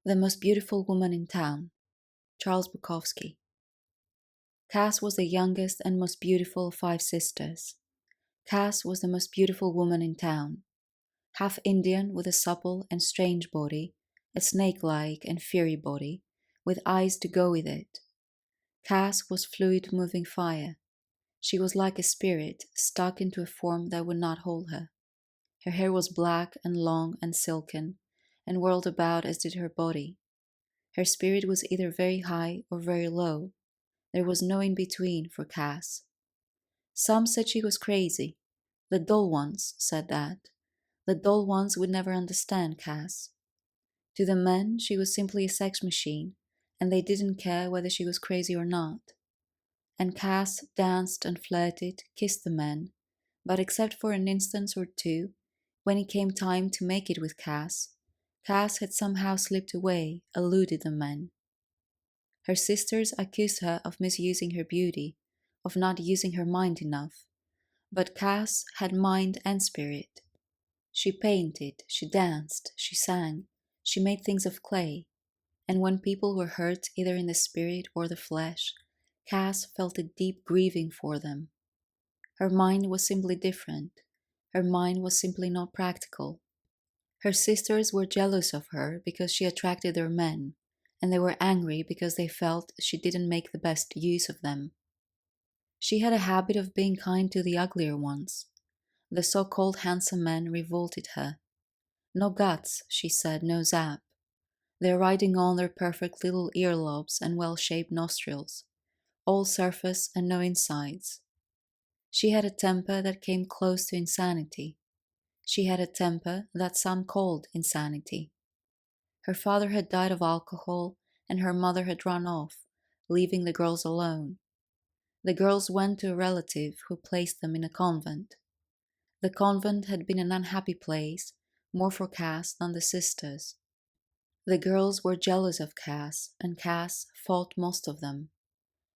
The most beautiful woman in town, Charles Bukowski. Cass was the youngest and most beautiful of 5 sisters. Cass was the most beautiful woman in town, half Indian with a supple and strange body, a snake-like and fiery body, with eyes to go with it. Cass was fluid moving fire. She was like a spirit stuck into a form that would not hold her. Her hair was black and long and silken, and whirled about as did her body. Her spirit was either very high or very low. There was no in between for Cass. Some said she was crazy. The dull ones said that. The dull ones would never understand Cass. To the men, she was simply a sex machine, and they didn't care whether she was crazy or not. And Cass danced and flirted, kissed the men, but except for an instance or two, when it came time to make it with Cass had somehow slipped away, eluded the men. Her sisters accused her of misusing her beauty, of not using her mind enough, but Cass had mind and spirit. She painted, she danced, she sang, she made things of clay, and when people were hurt either in the spirit or the flesh, Cass felt a deep grieving for them. Her mind was simply different. Her mind was simply not practical. Her sisters were jealous of her because she attracted their men, and they were angry because they felt she didn't make the best use of them. She had a habit of being kind to the uglier ones. The so-called handsome men revolted her. No guts, she said, no zap. They're riding on their perfect little earlobes and well-shaped nostrils, all surface and no insides. She had a temper that came close to insanity. She had a temper that some called insanity. Her father had died of alcohol, and her mother had run off, leaving the girls alone. The girls went to a relative who placed them in a convent. The convent had been an unhappy place, more for Cass than the sisters. The girls were jealous of Cass, and Cass fought most of them.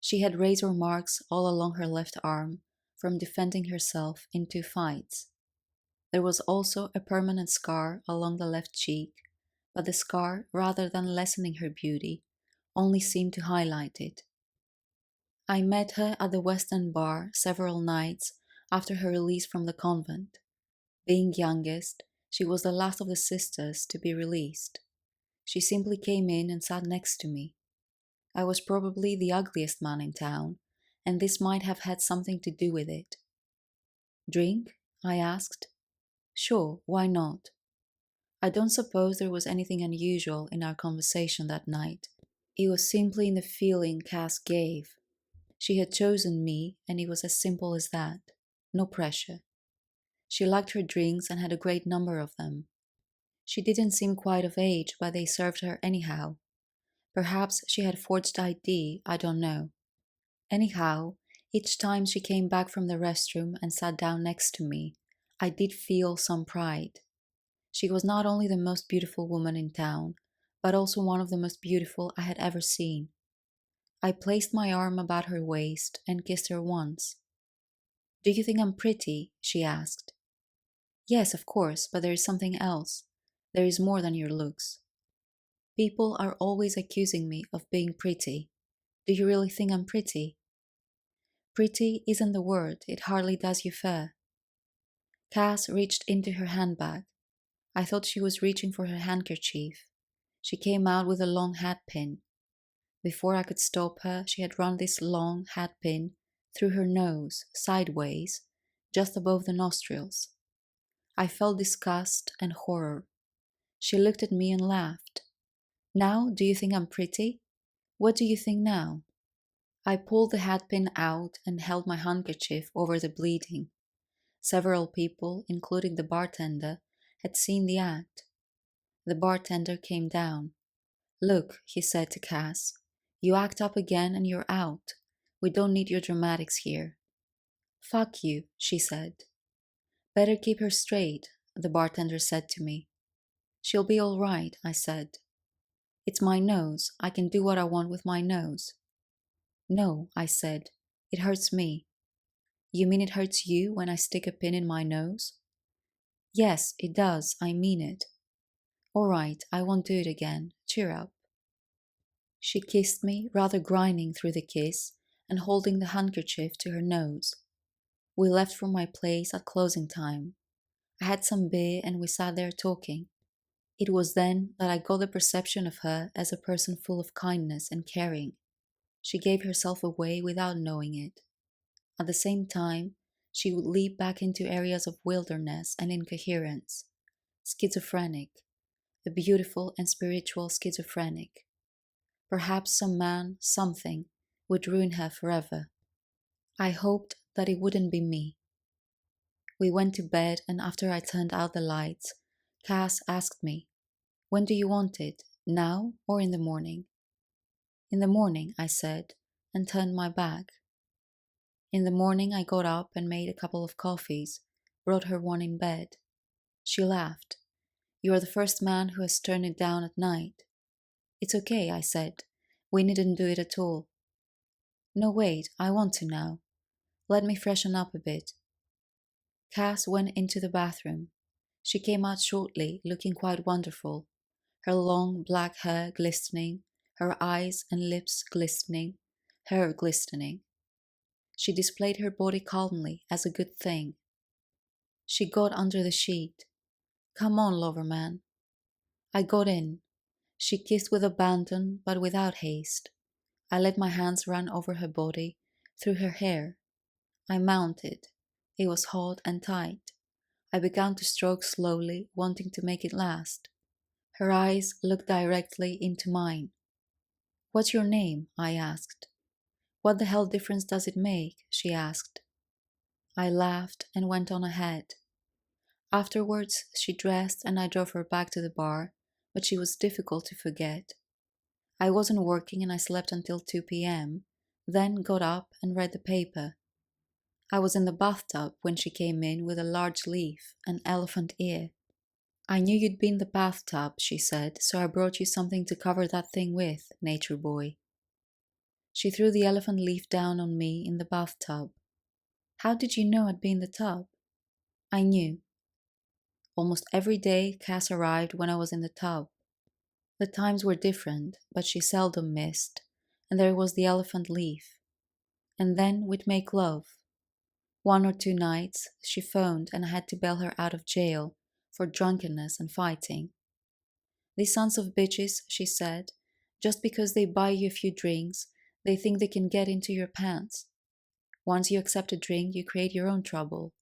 She had razor marks all along her left arm from defending herself in 2 fights. There was also a permanent scar along the left cheek, but the scar, rather than lessening her beauty, only seemed to highlight it. I met her at the West End bar several nights after her release from the convent. Being youngest, she was the last of the sisters to be released. She simply came in and sat next to me. I was probably the ugliest man in town, and this might have had something to do with it. Drink? I asked. Sure, why not? I don't suppose there was anything unusual in our conversation that night. It was simply in the feeling Cass gave. She had chosen me, and it was as simple as that. No pressure. She liked her drinks and had a great number of them. She didn't seem quite of age, but they served her anyhow. Perhaps she had forged ID, I don't know. Anyhow, each time she came back from the restroom and sat down next to me, I did feel some pride. She was not only the most beautiful woman in town, but also one of the most beautiful I had ever seen. I placed my arm about her waist and kissed her once. Do you think I'm pretty? She asked. Yes, of course, but there is something else. There is more than your looks. People are always accusing me of being pretty. Do you really think I'm pretty? Pretty isn't the word, it hardly does you fair. Cass reached into her handbag. I thought she was reaching for her handkerchief. She came out with a long hat pin. Before I could stop her, she had run this long hat pin through her nose, sideways, just above the nostrils. I felt disgust and horror. She looked at me and laughed. Now, do you think I'm pretty? What do you think now? I pulled the hat pin out and held my handkerchief over the bleeding. Several people, including the bartender, had seen the act. The bartender came down. Look, he said to Cass, you act up again and you're out. We don't need your dramatics here. Fuck you, she said. Better keep her straight, the bartender said to me. She'll be all right, I said. It's my nose. I can do what I want with my nose. No, I said. It hurts me. You mean it hurts you when I stick a pin in my nose? Yes, it does. I mean it. All right, I won't do it again. Cheer up. She kissed me, rather grinding through the kiss and holding the handkerchief to her nose. We left for my place at closing time. I had some beer and we sat there talking. It was then that I got the perception of her as a person full of kindness and caring. She gave herself away without knowing it. At the same time, she would leap back into areas of wilderness and incoherence. Schizophrenic, a beautiful and spiritual schizophrenic. Perhaps some man, something, would ruin her forever. I hoped that it wouldn't be me. We went to bed, and after I turned out the lights, Cass asked me, "When do you want it? Now or in the morning?" "In the morning," I said, and turned my back. In the morning I got up and made a couple of coffees, brought her one in bed. She laughed. "You are the first man who has turned it down at night." "It's okay," I said. "We needn't do it at all." "No, wait, I want to now. Let me freshen up a bit." Cass went into the bathroom. She came out shortly, looking quite wonderful, her long black hair glistening, her eyes and lips glistening, hair glistening. She displayed her body calmly as a good thing. She got under the sheet. "Come on, lover man." I got in. She kissed with abandon, but without haste. I let my hands run over her body, through her hair. I mounted. It was hot and tight. I began to stroke slowly, wanting to make it last. Her eyes looked directly into mine. "What's your name?" I asked. "What the hell difference does it make?" she asked. I laughed and went on ahead. Afterwards, she dressed and I drove her back to the bar, but she was difficult to forget. I wasn't working and I slept until 2 p.m., then got up and read the paper. I was in the bathtub when she came in with a large leaf, an elephant ear. "I knew you'd be in the bathtub," she said, "so I brought you something to cover that thing with, nature boy." She threw the elephant leaf down on me in the bathtub. "How did you know I'd be in the tub?" "I knew." Almost every day Cass arrived when I was in the tub. The times were different, but she seldom missed, and there was the elephant leaf. And then we'd make love. 1 or 2 nights she phoned and I had to bail her out of jail for drunkenness and fighting. "These sons of bitches," she said, "just because they buy you a few drinks, they think they can get into your pants. Once you accept a drink, you create your own trouble."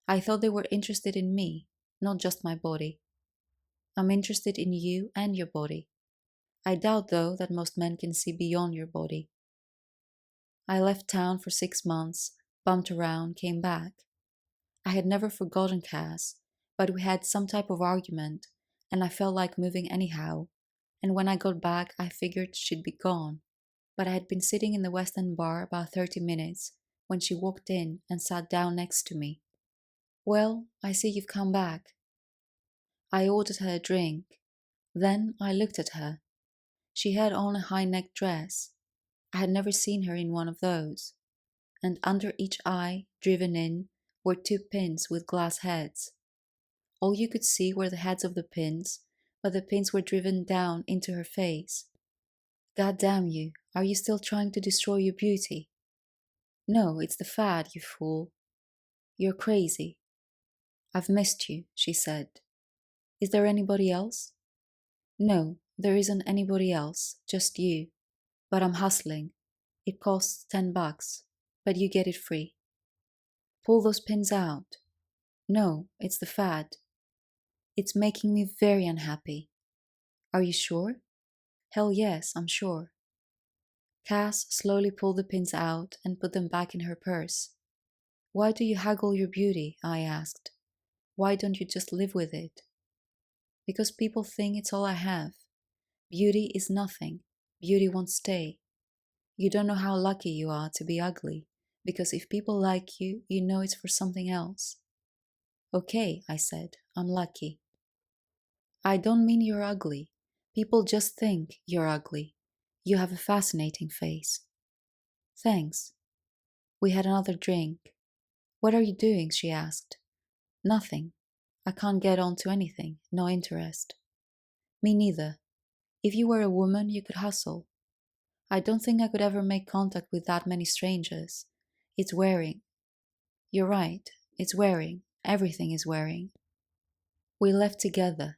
I thought they were interested in me, not just my body. I'm interested in you and your body. I doubt, though, that most men can see beyond your body. I left town for 6 months, bumped around, came back. I had never forgotten Cass, but we had some type of argument, and I felt like moving anyhow, and when I got back I figured she'd be gone. But I had been sitting in the West End bar about 30 minutes when she walked in and sat down next to me. "Well, I see you've come back." I ordered her a drink. Then I looked at her. She had on a high-necked dress. I had never seen her in one of those. And under each eye, driven in, were 2 pins with glass heads. All you could see were the heads of the pins, but the pins were driven down into her face. "God damn you, are you still trying to destroy your beauty?" "No, it's the fad, you fool." "You're crazy." "I've missed you," she said. "Is there anybody else?" "No, there isn't anybody else, just you. But I'm hustling. It costs $10, but you get it free." "Pull those pins out." "No, it's the fad. It's making me very unhappy." "Are you sure?" "Hell yes, I'm sure." Cass slowly pulled the pins out and put them back in her purse. "Why do you haggle your beauty?" I asked. "Why don't you just live with it?" "Because people think it's all I have. Beauty is nothing. Beauty won't stay. You don't know how lucky you are to be ugly, because if people like you, you know it's for something else." "Okay," I said, "I'm lucky." "I don't mean you're ugly. People just think you're ugly. You have a fascinating face." "Thanks." We had another drink. "What are you doing?" she asked. "Nothing. I can't get on to anything. No interest." Me neither. If you were a woman, you could hustle. I don't think I could ever make contact with that many strangers. It's wearing. You're right. It's wearing. Everything is wearing. We left together.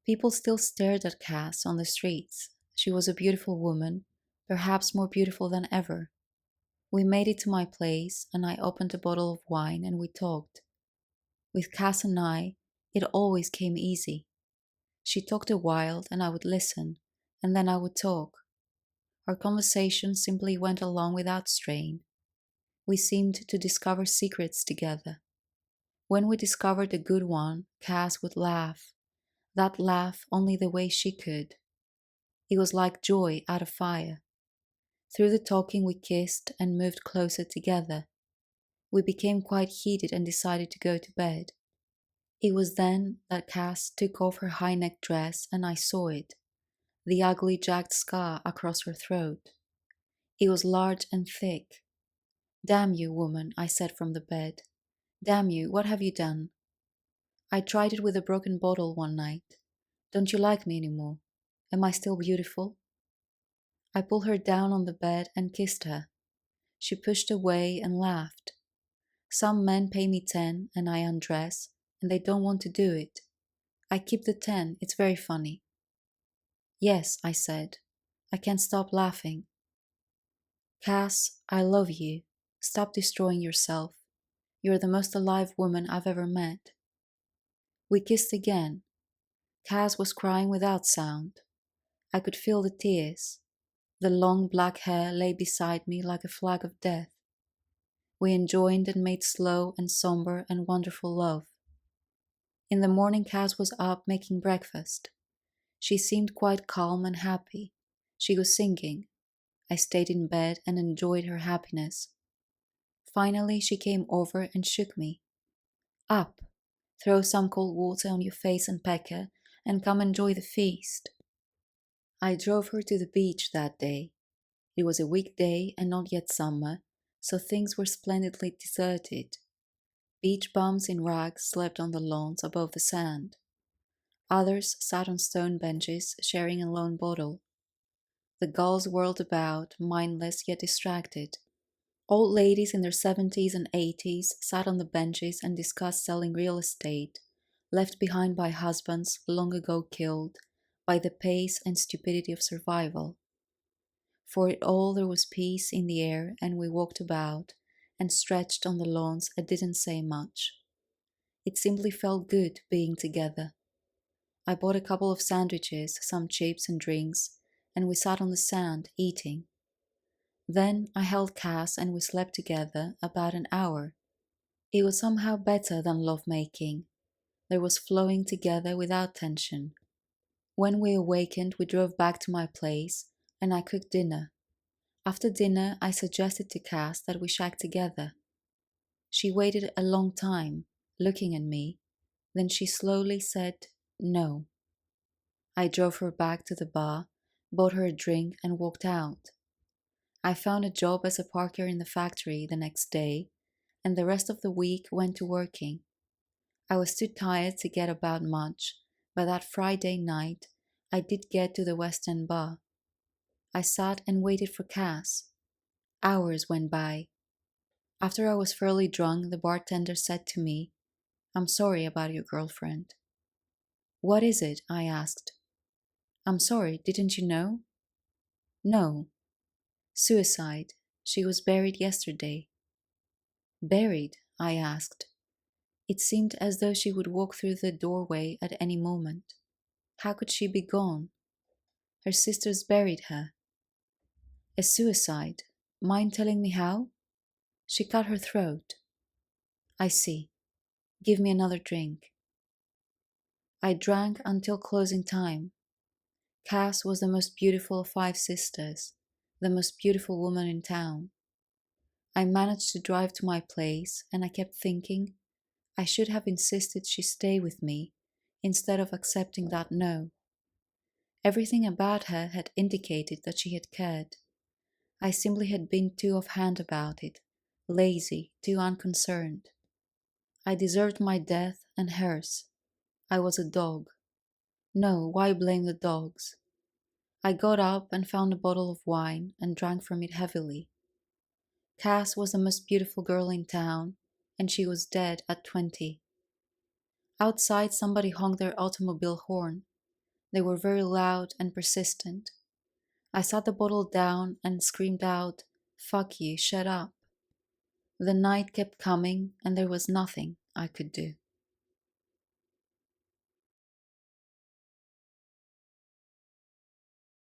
People still stared at Cass on the streets. She was a beautiful woman, perhaps more beautiful than ever. We made it to my place, and I opened a bottle of wine and we talked. With Cass and I, it always came easy. She talked a while and I would listen, and then I would talk. Our conversation simply went along without strain. We seemed to discover secrets together. When we discovered a good one, Cass would laugh. That laugh only the way she could. It was like joy out of fire. Through the talking we kissed and moved closer together. We became quite heated and decided to go to bed. It was then that Cass took off her high-necked dress and I saw it, the ugly jagged scar across her throat. It was large and thick. "Damn you, woman," I said from the bed. "Damn you, what have you done?" "I tried it with a broken bottle one night. Don't you like me any more? Am I still beautiful?" I pulled her down on the bed and kissed her. She pushed away and laughed. "Some men pay me 10 and I undress, and they don't want to do it. I keep the 10, it's very funny." "Yes," I said. I can't stop laughing. "Cass, I love you. Stop destroying yourself. You're the most alive woman I've ever met." We kissed again. Cass was crying without sound. I could feel the tears. The long black hair lay beside me like a flag of death. We enjoined and made slow and somber and wonderful love. In the morning Cass was up making breakfast. She seemed quite calm and happy. She was singing. I stayed in bed and enjoyed her happiness. Finally she came over and shook me. "Up! Throw some cold water on your face and pecker, and come enjoy the feast." I drove her to the beach that day. It was a weekday and not yet summer, so things were splendidly deserted. Beach bums in rags slept on the lawns above the sand. Others sat on stone benches, sharing a lone bottle. The gulls whirled about, mindless yet distracted. Old ladies in their 70s and 80s sat on the benches and discussed selling real estate, left behind by husbands long ago killed, by the pace and stupidity of survival. For it all there was peace in the air, and we walked about and stretched on the lawns and didn't say much. It simply felt good being together. I bought a couple of sandwiches, some chips and drinks, and we sat on the sand, eating. Then I held Cass and we slept together about an hour. It was somehow better than love-making. There was flowing together without tension. When we awakened, we drove back to my place, and I cooked dinner. After dinner, I suggested to Cass that we shack together. She waited a long time, looking at me. Then she slowly said no. I drove her back to the bar, bought her a drink, and walked out. I found a job as a parker in the factory the next day, and the rest of the week went to working. I was too tired to get about much, but that Friday night I did get to the West End bar. I sat and waited for Cass. Hours went by. After I was fairly drunk, the bartender said to me, "I'm sorry about your girlfriend." "What is it?" I asked. "I'm sorry, didn't you know?" "No." "Suicide. She was buried yesterday." "Buried?" I asked. It seemed as though she would walk through the doorway at any moment. How could she be gone? Her sisters buried her. "A suicide? Mind telling me how?" "She cut her throat." "I see. Give me another drink." I drank until closing time. Cass was the most beautiful of 5 sisters, the most beautiful woman in town. I managed to drive to my place, and I kept thinking I should have insisted she stay with me instead of accepting that no. Everything about her had indicated that she had cared. I simply had been too offhand about it, lazy, too unconcerned. I deserved my death and hers. I was a dog. No, why blame the dogs? I got up and found a bottle of wine and drank from it heavily. Cass was the most beautiful girl in town, and she was dead at 20. Outside, somebody honked their automobile horn. They were very loud and persistent. I set the bottle down and screamed out, "Fuck you, shut up." The night kept coming, and there was nothing I could do.